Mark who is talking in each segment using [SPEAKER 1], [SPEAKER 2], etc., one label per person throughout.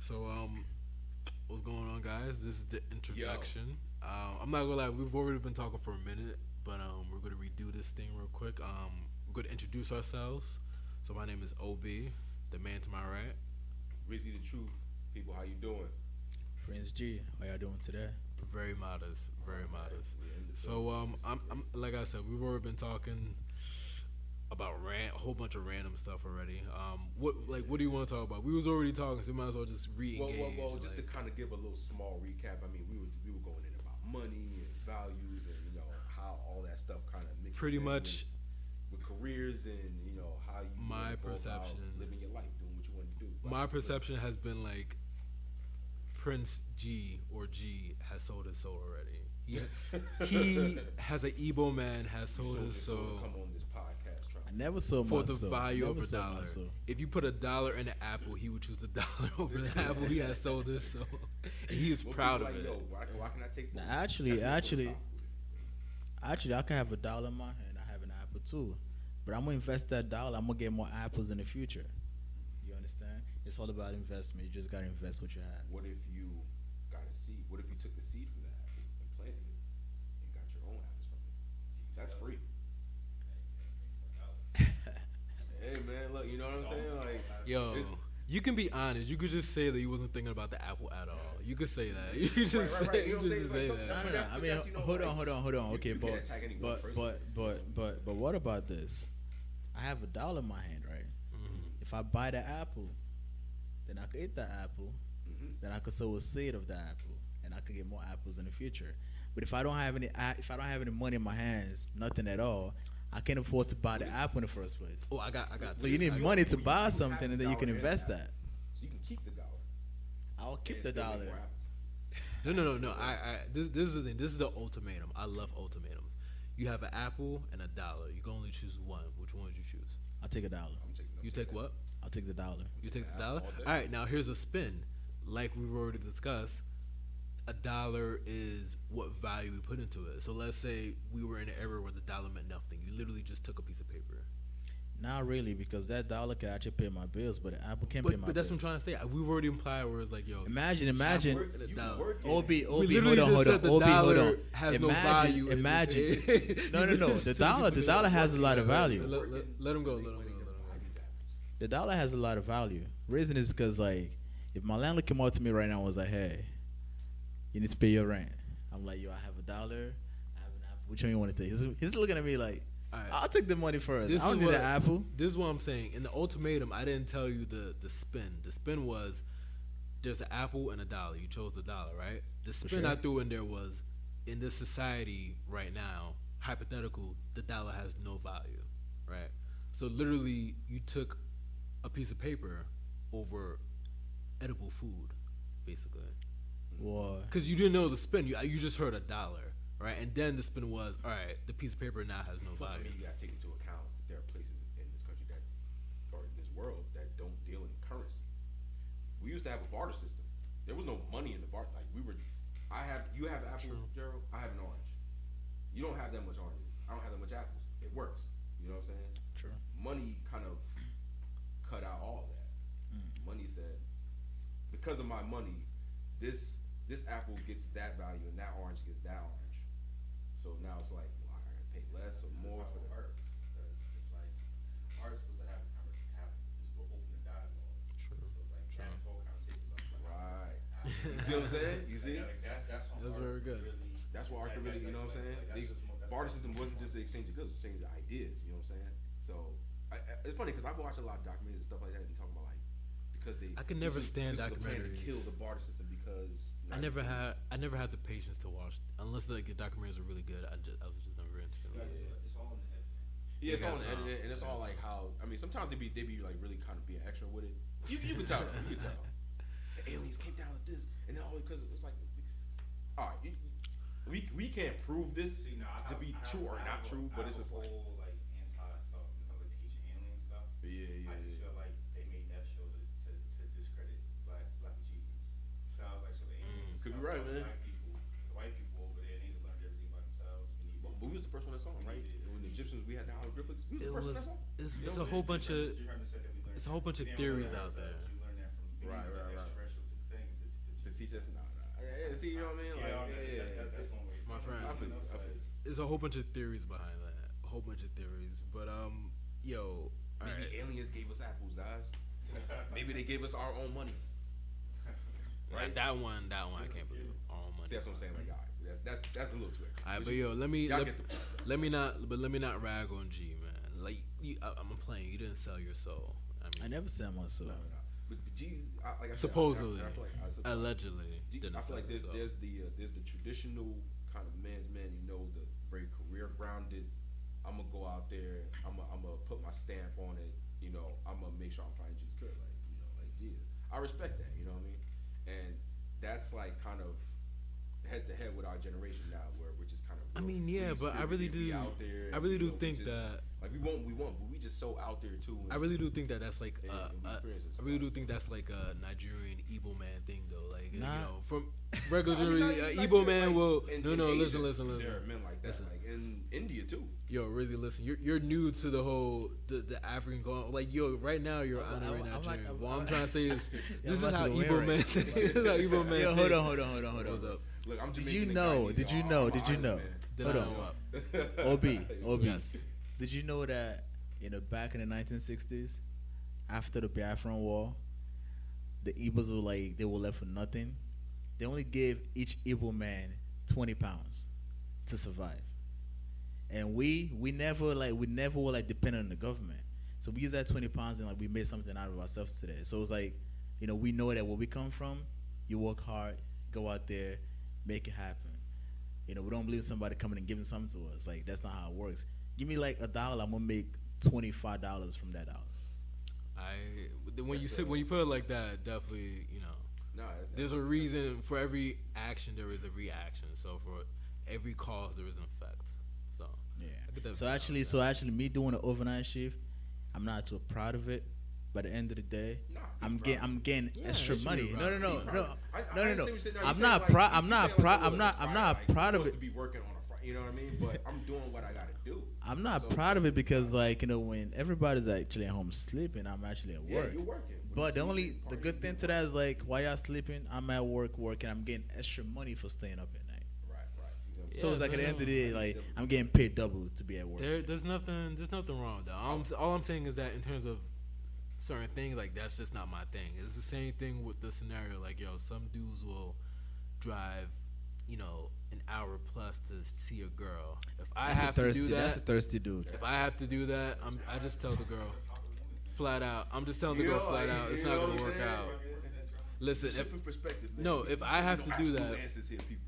[SPEAKER 1] So, what's going on, guys? This is the
[SPEAKER 2] Yo,
[SPEAKER 1] introduction. I'm not gonna lie, we've already been talking for a minute, but we're gonna redo this thing real quick. We're gonna introduce ourselves. So, my name is OB, the man to my right.
[SPEAKER 2] Rizzy the Truth. People, how you doing?
[SPEAKER 3] Prince G, how y'all doing today?
[SPEAKER 1] Very modest, very modest.
[SPEAKER 2] We in the
[SPEAKER 1] So,
[SPEAKER 2] building. This is
[SPEAKER 1] I'm
[SPEAKER 2] great.
[SPEAKER 1] like I said, we've already been talking about a whole bunch of random stuff already. What do you want to talk about? We was already talking, so we might as well just re-engage.
[SPEAKER 2] Well, just to
[SPEAKER 1] like-
[SPEAKER 2] kind of give a little small recap. I mean, we were going in about money and values and how all that stuff kind of mixes
[SPEAKER 1] Pretty
[SPEAKER 2] in
[SPEAKER 1] much
[SPEAKER 2] with careers and how you
[SPEAKER 1] my
[SPEAKER 2] go about
[SPEAKER 1] perception.
[SPEAKER 2] living your life, doing what you want to do.
[SPEAKER 1] My
[SPEAKER 2] Right.
[SPEAKER 1] perception has been like Prince G or G has sold his soul already. He has an Ebo man has
[SPEAKER 2] You
[SPEAKER 1] sold
[SPEAKER 2] sold
[SPEAKER 1] his
[SPEAKER 2] your soul to
[SPEAKER 1] soul
[SPEAKER 2] come on this podcast trying.
[SPEAKER 3] I never saw
[SPEAKER 1] for
[SPEAKER 3] my
[SPEAKER 1] the
[SPEAKER 3] soul.
[SPEAKER 1] value
[SPEAKER 3] Never
[SPEAKER 1] of a
[SPEAKER 3] sold my
[SPEAKER 1] dollar.
[SPEAKER 3] soul.
[SPEAKER 1] If you put $1 in an apple, he would choose the dollar over the apple. He has sold his soul. And he is
[SPEAKER 2] Well,
[SPEAKER 1] proud
[SPEAKER 2] people
[SPEAKER 1] of
[SPEAKER 2] like,
[SPEAKER 1] it.
[SPEAKER 2] Yo, why can I take?
[SPEAKER 3] Now,
[SPEAKER 2] both?
[SPEAKER 3] actually,
[SPEAKER 2] That's real
[SPEAKER 3] actually,
[SPEAKER 2] philosophical.
[SPEAKER 3] actually, I can have $1 in my hand. I have an apple too, but I'm gonna invest that dollar. I'm gonna get more apples in the future. You understand? It's all about investment. You just gotta invest what you have.
[SPEAKER 2] What if you got a seed? What if you took the seed from that apple and planted it and got your own apples from it? That's free. Hey man, look, you know what I'm saying? Like,
[SPEAKER 1] Yo,
[SPEAKER 2] it's-
[SPEAKER 1] you can be honest. You could just say that you wasn't thinking about the apple at all. You could say that. You could just
[SPEAKER 2] right. You know what I'm
[SPEAKER 1] say,
[SPEAKER 2] saying?
[SPEAKER 1] just
[SPEAKER 2] Like,
[SPEAKER 1] say
[SPEAKER 2] some-
[SPEAKER 1] that.
[SPEAKER 3] No, no, no.
[SPEAKER 2] That's-
[SPEAKER 3] I mean,
[SPEAKER 2] that's,
[SPEAKER 3] hold on,
[SPEAKER 2] like,
[SPEAKER 3] hold on.
[SPEAKER 2] you-
[SPEAKER 3] Okay,
[SPEAKER 2] you
[SPEAKER 3] but
[SPEAKER 2] can't attack any one
[SPEAKER 3] but,
[SPEAKER 2] person.
[SPEAKER 3] but what about this? I have $1 in my hand, right? If I buy the apple, then I could eat the apple.
[SPEAKER 2] Mhm.
[SPEAKER 3] Then I could sow a seed of the apple, and I could get more apples in the future. But if I don't have any money in my hands, nothing at all, I can't afford to buy the apple in the first place.
[SPEAKER 1] Oh, I got.
[SPEAKER 3] So you need
[SPEAKER 1] I got-
[SPEAKER 3] money to
[SPEAKER 2] You
[SPEAKER 3] buy
[SPEAKER 2] have
[SPEAKER 3] something,
[SPEAKER 2] the
[SPEAKER 3] and then you can
[SPEAKER 2] dollar and
[SPEAKER 3] invest
[SPEAKER 2] the
[SPEAKER 3] that.
[SPEAKER 2] So you can keep the dollar.
[SPEAKER 3] I'll keep
[SPEAKER 2] and
[SPEAKER 3] the
[SPEAKER 2] still make
[SPEAKER 3] dollar.
[SPEAKER 2] more apples.
[SPEAKER 1] No. This is the thing. This is the ultimatum. I love ultimatums. You have an apple and $1. You can only choose one. Which one would you choose?
[SPEAKER 3] I'll take $1.
[SPEAKER 1] You take what?
[SPEAKER 3] I'll take the dollar.
[SPEAKER 1] You take the
[SPEAKER 2] the
[SPEAKER 1] dollar?
[SPEAKER 2] apple all day.
[SPEAKER 1] All right, now here's a spin. Like we've already discussed, $1 is what value we put into it. So let's say we were in an era where the dollar meant nothing. You literally just took a piece of paper.
[SPEAKER 3] Not really, because that dollar can actually pay my bills, but the apple can't pay my
[SPEAKER 1] But that's
[SPEAKER 3] bills.
[SPEAKER 1] what I'm trying to say. We've already implied where it's like, yo,
[SPEAKER 3] Imagine.
[SPEAKER 1] you
[SPEAKER 2] You working.
[SPEAKER 3] OB,
[SPEAKER 1] We
[SPEAKER 3] hold
[SPEAKER 1] literally
[SPEAKER 3] on,
[SPEAKER 1] just
[SPEAKER 3] hold
[SPEAKER 1] said
[SPEAKER 3] on.
[SPEAKER 1] the
[SPEAKER 3] OB, hold
[SPEAKER 1] dollar
[SPEAKER 3] on.
[SPEAKER 1] has no value. in
[SPEAKER 3] Imagine.
[SPEAKER 1] this.
[SPEAKER 3] No. The dollar has a lot of value.
[SPEAKER 1] Let him go. Let him go.
[SPEAKER 3] The dollar has a lot of value. Reason is because, like, if my landlord came out to me right now and was like, hey, you need to pay your rent. I'm like, yo, I have $1. I have an apple. Which one you want to take? He's looking at me like,
[SPEAKER 1] All right.
[SPEAKER 3] I'll take the money first.
[SPEAKER 1] This
[SPEAKER 3] I don't
[SPEAKER 1] is
[SPEAKER 3] need
[SPEAKER 1] what-
[SPEAKER 3] the apple.
[SPEAKER 1] This is what I'm saying. In the ultimatum, I didn't tell you the spin. The spin was there's an apple and $1. You chose the dollar, right? The spin
[SPEAKER 3] sure.
[SPEAKER 1] I threw in there was in this society right now, hypothetical, the dollar has no value, right? So literally, you took a piece of paper over edible food, basically,
[SPEAKER 3] What?
[SPEAKER 1] because you didn't know the spin. You just heard $1, right? And then the spin was, all right, the piece of paper now has no
[SPEAKER 2] Plus, I
[SPEAKER 1] value.
[SPEAKER 2] mean, you gotta take into account that there are places in this country that, or in this world, that don't deal in currency. We used to have a barter system. There was no money in the barter. Like you have an apple,
[SPEAKER 1] True.
[SPEAKER 2] Gerald. I have an orange. You don't have that much oranges. I don't have that much apples. It works. You know what I'm saying?
[SPEAKER 3] True.
[SPEAKER 2] Money kind of cut out all that. Money said, because of my money, this apple gets that value and that orange gets that orange. So now it's like, well, I gotta pay less or more for that.
[SPEAKER 4] art because it's like art is supposed to have a conversation, have this will open a dialogue.
[SPEAKER 1] True.
[SPEAKER 4] So it's like
[SPEAKER 1] True.
[SPEAKER 4] having whole conversations on like,
[SPEAKER 2] Right. You see what I'm saying? You see?
[SPEAKER 4] that's when
[SPEAKER 1] That's
[SPEAKER 4] art
[SPEAKER 1] very good.
[SPEAKER 4] Really,
[SPEAKER 2] That's what art could really, you know what I'm saying?
[SPEAKER 4] that's
[SPEAKER 2] These
[SPEAKER 4] just that's
[SPEAKER 2] barter
[SPEAKER 4] what-
[SPEAKER 2] system wasn't just the exchange of goods, it was exchange of ideas, you know what I'm saying? So, it's funny because I've watched a lot of documentaries and stuff like that and talking about like, because they.
[SPEAKER 1] I can never stand
[SPEAKER 2] this was a plan to
[SPEAKER 1] documentaries.
[SPEAKER 2] kill the barter system because.
[SPEAKER 1] I never had the patience to watch unless like the documentaries are really good. I was just never into it.
[SPEAKER 4] It's all in the editing.
[SPEAKER 2] Yeah, it's
[SPEAKER 1] They
[SPEAKER 2] all
[SPEAKER 1] got
[SPEAKER 2] in the
[SPEAKER 1] some.
[SPEAKER 2] editing, and it's all like how I mean sometimes they be like really kind of being extra with it. You can tell, you can tell. The aliens came down with this, and then all because it's like, all right, we can't prove this
[SPEAKER 4] See, no,
[SPEAKER 2] to be true or not true, but it's just like,
[SPEAKER 4] whole like anti-thought when it comes like the ancient alien stuff.
[SPEAKER 2] yeah.
[SPEAKER 4] I just feel like they made that show to discredit black achievements. So I was like, so the aliens
[SPEAKER 2] Could be
[SPEAKER 4] stuff,
[SPEAKER 2] right, man.
[SPEAKER 4] the white people over there, they learned everything by themselves. We need
[SPEAKER 2] But we was the first one that saw them, right? When the Egyptians, we had the hieroglyphics. We was the
[SPEAKER 1] It
[SPEAKER 2] first one
[SPEAKER 1] was.
[SPEAKER 2] that saw 'em.
[SPEAKER 1] It's a whole bunch of.
[SPEAKER 4] You heard me say that we learned
[SPEAKER 1] It's a whole bunch of
[SPEAKER 4] that.
[SPEAKER 1] theories
[SPEAKER 4] We
[SPEAKER 1] out there.
[SPEAKER 4] learned that from
[SPEAKER 2] Right.
[SPEAKER 4] extraterrestrial to
[SPEAKER 2] teach us. Nah. Yeah, see, you know what I mean? Like,
[SPEAKER 4] That's one way.
[SPEAKER 1] My friend.
[SPEAKER 2] I feel you.
[SPEAKER 1] There's a whole bunch of theories behind that. A whole bunch of theories. But yo, all
[SPEAKER 2] Maybe
[SPEAKER 1] right.
[SPEAKER 2] aliens gave us apples, guys. Maybe they gave us our own money. Right?
[SPEAKER 1] That one I can't believe. All money.
[SPEAKER 2] See, that's what I'm saying. Like, all right, that's a little too extra.
[SPEAKER 1] All right, but yo, let me
[SPEAKER 2] Y'all get the point.
[SPEAKER 1] let me not rag on G, man. Like I'm playing. You didn't sell your soul.
[SPEAKER 3] I never said myself.
[SPEAKER 2] No. But G, like I said,
[SPEAKER 1] Supposedly,
[SPEAKER 2] I feel like,
[SPEAKER 1] allegedly,
[SPEAKER 2] G,
[SPEAKER 1] didn't
[SPEAKER 2] I feel
[SPEAKER 1] sell
[SPEAKER 2] like
[SPEAKER 1] your soul.
[SPEAKER 2] there's the traditional kind of man's man, you know, the very career grounded. I'm gonna go out there. I'm gonna put my stamp on it. You know, I'm gonna make sure I'm flying G's good. Like, you know, like yeah, I respect that. You know what I mean? And that's like kind of head to head with our generation now, where we're just kind of.
[SPEAKER 1] I mean, yeah, but I really do.
[SPEAKER 2] Out there,
[SPEAKER 1] I really
[SPEAKER 2] you
[SPEAKER 1] do
[SPEAKER 2] know,
[SPEAKER 1] think
[SPEAKER 2] just,
[SPEAKER 1] that.
[SPEAKER 2] like we want, but we just so out there too.
[SPEAKER 1] I really do think that that's like.
[SPEAKER 2] And we experience it
[SPEAKER 1] I really do
[SPEAKER 2] sometimes.
[SPEAKER 1] think that's like a Nigerian Igbo man thing, though. Like you
[SPEAKER 3] Nah.
[SPEAKER 1] know, from regular
[SPEAKER 2] not even
[SPEAKER 1] Igbo
[SPEAKER 2] Nigeria,
[SPEAKER 1] man
[SPEAKER 2] like,
[SPEAKER 1] will.
[SPEAKER 2] in
[SPEAKER 1] No,
[SPEAKER 2] Asia,
[SPEAKER 1] listen.
[SPEAKER 2] There are men like that,
[SPEAKER 1] Listen.
[SPEAKER 2] like in India too.
[SPEAKER 1] Yo, really, listen. You're new to the whole the African like yo. Right now, you're honoring Nigerian. What I'm trying to say is, this is
[SPEAKER 3] about
[SPEAKER 1] how
[SPEAKER 3] to win
[SPEAKER 1] Igbo
[SPEAKER 3] right
[SPEAKER 1] man.
[SPEAKER 3] now.
[SPEAKER 1] This is how Igbo man.
[SPEAKER 3] Yo,
[SPEAKER 1] think.
[SPEAKER 3] hold on.
[SPEAKER 1] What's up?
[SPEAKER 2] Look, I'm
[SPEAKER 3] Did
[SPEAKER 2] Jamaican
[SPEAKER 3] you
[SPEAKER 2] and
[SPEAKER 3] know?
[SPEAKER 2] Guyanese,
[SPEAKER 3] Did
[SPEAKER 2] so
[SPEAKER 3] you
[SPEAKER 2] I'm
[SPEAKER 3] know?
[SPEAKER 2] an
[SPEAKER 3] Did you
[SPEAKER 2] island
[SPEAKER 3] know?
[SPEAKER 2] man.
[SPEAKER 1] Did
[SPEAKER 3] Hold
[SPEAKER 1] I
[SPEAKER 3] on.
[SPEAKER 1] know what?
[SPEAKER 3] Obi.
[SPEAKER 1] Yes.
[SPEAKER 3] Did you know that back in the 1960s, after the Biafran War, the Igbos were like they were left with nothing. They only gave each Igbo man 20 pounds to survive, and we never were like dependent on the government. So we used that 20 pounds and like we made something out of ourselves today. So it's like, we know that where we come from, you work hard, go out there, make it happen. We don't believe in somebody coming and giving something to us. Like that's not how it works. Give me like $1, I'm gonna make $25 from that dollar.
[SPEAKER 1] When you put it like that, definitely
[SPEAKER 2] No,
[SPEAKER 1] there's a reason for every action. There is a reaction. So for every cause, there is an effect. So
[SPEAKER 3] Yeah.
[SPEAKER 1] I could
[SPEAKER 3] So
[SPEAKER 1] definitely
[SPEAKER 3] actually, me doing the overnight shift, I'm not too proud of it. But at the end of the day,
[SPEAKER 2] Nah,
[SPEAKER 3] I'm
[SPEAKER 2] be proud.
[SPEAKER 3] getting
[SPEAKER 1] Yeah,
[SPEAKER 3] extra
[SPEAKER 1] you should
[SPEAKER 3] money.
[SPEAKER 1] be
[SPEAKER 3] No.
[SPEAKER 1] proud.
[SPEAKER 2] Be proud. I
[SPEAKER 3] No.
[SPEAKER 2] understand what you're saying. Now,
[SPEAKER 3] I'm
[SPEAKER 2] you
[SPEAKER 3] not
[SPEAKER 2] saying,
[SPEAKER 3] proud.
[SPEAKER 2] like,
[SPEAKER 3] I'm
[SPEAKER 2] you
[SPEAKER 3] not
[SPEAKER 2] saying, like,
[SPEAKER 3] proud.
[SPEAKER 2] oh,
[SPEAKER 3] I'm not.
[SPEAKER 2] it's
[SPEAKER 3] I'm
[SPEAKER 2] Friday,
[SPEAKER 3] not
[SPEAKER 2] like,
[SPEAKER 3] proud
[SPEAKER 2] you're
[SPEAKER 3] of
[SPEAKER 2] supposed
[SPEAKER 3] it.
[SPEAKER 2] to be working on a Friday, you know what I mean? But I'm doing what I gotta do.
[SPEAKER 3] I'm not
[SPEAKER 2] So-
[SPEAKER 3] proud of it because like when everybody's actually at home sleeping, I'm actually at
[SPEAKER 2] Yeah,
[SPEAKER 3] work.
[SPEAKER 2] you're working.
[SPEAKER 3] But the
[SPEAKER 2] you partying,
[SPEAKER 3] good thing to that is like while y'all sleeping, I'm at work working. I'm getting extra money for staying up at night.
[SPEAKER 2] Right. You know what I'm
[SPEAKER 3] So
[SPEAKER 2] saying?
[SPEAKER 3] it's like at the end of the day,
[SPEAKER 2] no.
[SPEAKER 3] like I'm getting paid double to be at work.
[SPEAKER 1] there's nothing wrong with that. All I'm saying is that in terms of certain things, like that's just not my thing. It's the same thing with the scenario. Like some dudes will drive, an hour plus to see a girl. If I
[SPEAKER 3] That's
[SPEAKER 1] have
[SPEAKER 3] a thirsty.
[SPEAKER 1] to do that,
[SPEAKER 3] That's a thirsty dude.
[SPEAKER 1] if I have to do that, I just tell the girl flat out. I'm just telling the girl flat out. It's not gonna work out. Listen,
[SPEAKER 2] Different perspective, man.
[SPEAKER 1] no, if I have
[SPEAKER 2] No
[SPEAKER 1] to do
[SPEAKER 2] absolute
[SPEAKER 1] that,
[SPEAKER 2] answers here, people.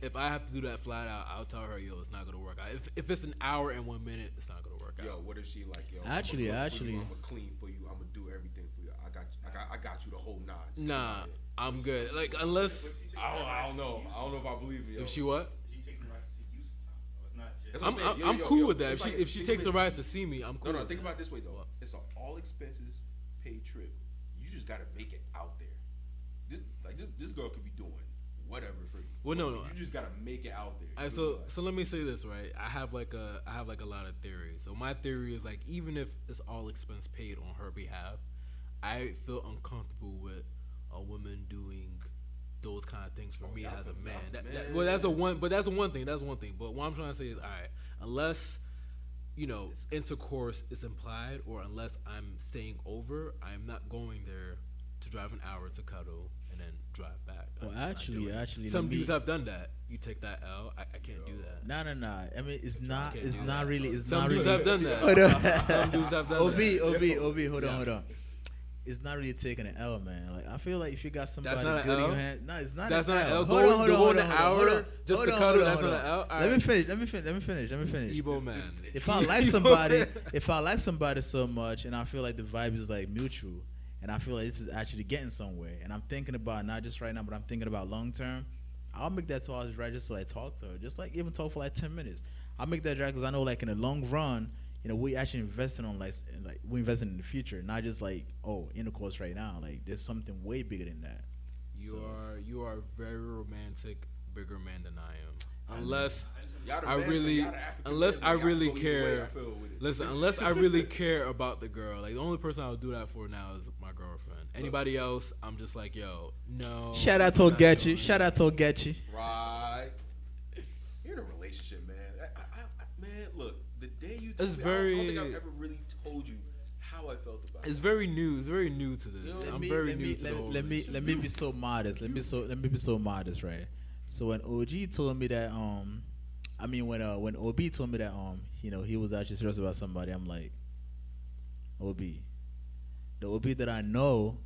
[SPEAKER 1] if I have to do that flat out, I'll tell her, yo, it's not gonna work out. If it's an hour and 1 minute, it's not gonna work out.
[SPEAKER 2] Yo, what if she like, yo?
[SPEAKER 3] Actually-
[SPEAKER 2] I'm gonna clean for you. I'm gonna do everything for you. I got you the whole nine. Just
[SPEAKER 1] Nah,
[SPEAKER 2] come out
[SPEAKER 1] I'm good. Like unless
[SPEAKER 2] here. I don't know. I don't know if I believe me. Yo.
[SPEAKER 1] if she what,
[SPEAKER 4] She takes the right to see you sometimes. So it's not just.
[SPEAKER 2] That's what
[SPEAKER 1] I'm
[SPEAKER 2] saying.
[SPEAKER 1] I'm
[SPEAKER 2] Yo,
[SPEAKER 1] cool
[SPEAKER 2] yo,
[SPEAKER 1] with that.
[SPEAKER 2] it's like-
[SPEAKER 1] If she
[SPEAKER 2] think
[SPEAKER 1] takes
[SPEAKER 2] of
[SPEAKER 1] the
[SPEAKER 2] it-
[SPEAKER 1] ride to see me, I'm cool.
[SPEAKER 2] No,
[SPEAKER 1] with
[SPEAKER 2] think
[SPEAKER 1] that.
[SPEAKER 2] about it this way though.
[SPEAKER 1] What?
[SPEAKER 2] It's an all expenses paid trip. You just gotta make it out there. This girl could be doing whatever for you.
[SPEAKER 1] Well, no.
[SPEAKER 2] You just gotta make it out there.
[SPEAKER 1] All right, so let me say this, right? I have like a lot of theories. So my theory is like even if it's all expense paid on her behalf, I feel uncomfortable with a woman doing those kind of things for me
[SPEAKER 2] that's
[SPEAKER 1] as a
[SPEAKER 2] a-
[SPEAKER 1] man.
[SPEAKER 2] that's-
[SPEAKER 1] That,
[SPEAKER 2] man.
[SPEAKER 1] well, that's a one. But that's one thing. That's one thing. But what I'm trying to say is, all right, unless intercourse is implied, or unless I'm staying over, I'm not going there to drive an hour to cuddle and then drive back.
[SPEAKER 3] Well,
[SPEAKER 1] I'm not doing it.
[SPEAKER 3] actually,
[SPEAKER 1] some
[SPEAKER 3] let me-
[SPEAKER 1] dudes have done that. You take that L. I can't do that.
[SPEAKER 3] No. I mean, it's not.
[SPEAKER 1] can't
[SPEAKER 3] It's
[SPEAKER 1] do
[SPEAKER 3] not
[SPEAKER 1] that.
[SPEAKER 3] really. It's
[SPEAKER 1] Some
[SPEAKER 3] not
[SPEAKER 1] dudes
[SPEAKER 3] really.
[SPEAKER 1] have done
[SPEAKER 3] Hold on.
[SPEAKER 1] that. Some dudes have done that.
[SPEAKER 3] Ob. Hold
[SPEAKER 1] Yeah.
[SPEAKER 3] on. It's not really taking an L, man. Like I feel like if you got somebody
[SPEAKER 1] not an
[SPEAKER 3] good in
[SPEAKER 1] L?
[SPEAKER 3] your hand, no, it's not.
[SPEAKER 1] That's
[SPEAKER 3] an
[SPEAKER 1] not an L.
[SPEAKER 3] Hold on, hold on,
[SPEAKER 1] Going
[SPEAKER 3] hold
[SPEAKER 1] an
[SPEAKER 3] on,
[SPEAKER 1] hour
[SPEAKER 3] hold on,
[SPEAKER 1] just
[SPEAKER 3] hold
[SPEAKER 1] to
[SPEAKER 3] on,
[SPEAKER 1] cuddle,
[SPEAKER 3] hold on,
[SPEAKER 1] that's
[SPEAKER 3] hold
[SPEAKER 1] not
[SPEAKER 3] on.
[SPEAKER 1] an L? All
[SPEAKER 3] Let me
[SPEAKER 1] right.
[SPEAKER 3] finish. Let me finish.
[SPEAKER 1] Igbo man.
[SPEAKER 3] If I like somebody, if I like somebody so much, and I feel like the vibe is like mutual, and I feel like this is actually getting somewhere, and I'm thinking about not just right now, but I'm thinking about long term, I'll make that 2 hours drive just to like talk to her, just like even talk for like 10 minutes. I'll make that drive because I know like in the long run, we actually investing on like we investing in the future, not just like intercourse right now. Like there's something way bigger than that.
[SPEAKER 1] You are very romantic, bigger man than I am. unless
[SPEAKER 2] Y'all the
[SPEAKER 1] I
[SPEAKER 2] man,
[SPEAKER 1] really,
[SPEAKER 2] y'all the African
[SPEAKER 1] unless
[SPEAKER 2] man,
[SPEAKER 1] I
[SPEAKER 2] y'all
[SPEAKER 1] really
[SPEAKER 2] go either way,
[SPEAKER 1] care.
[SPEAKER 2] I feel with it.
[SPEAKER 1] Listen, unless I really care about the girl, like the only person I would do that for now is my girlfriend. Anybody else, I'm just like, yo, no.
[SPEAKER 3] Shout out to
[SPEAKER 1] I'm not doing
[SPEAKER 3] Ogechi.
[SPEAKER 1] it.
[SPEAKER 3] Shout out to Ogechi.
[SPEAKER 2] Right. You're in a relationship, man. Man, look, the day you told
[SPEAKER 1] It's
[SPEAKER 2] me, I
[SPEAKER 1] very-
[SPEAKER 2] don't think I've ever really told you how I felt about
[SPEAKER 1] It's
[SPEAKER 2] it.
[SPEAKER 1] very new. It's very new to this.
[SPEAKER 2] Let
[SPEAKER 1] I'm
[SPEAKER 2] me-
[SPEAKER 1] very new to the whole.
[SPEAKER 3] let me be so modest. Let me be so modest, right? So when OG told me that I mean when OB told me that you know he was actually serious about somebody, I'm like, OB, the OB that I know,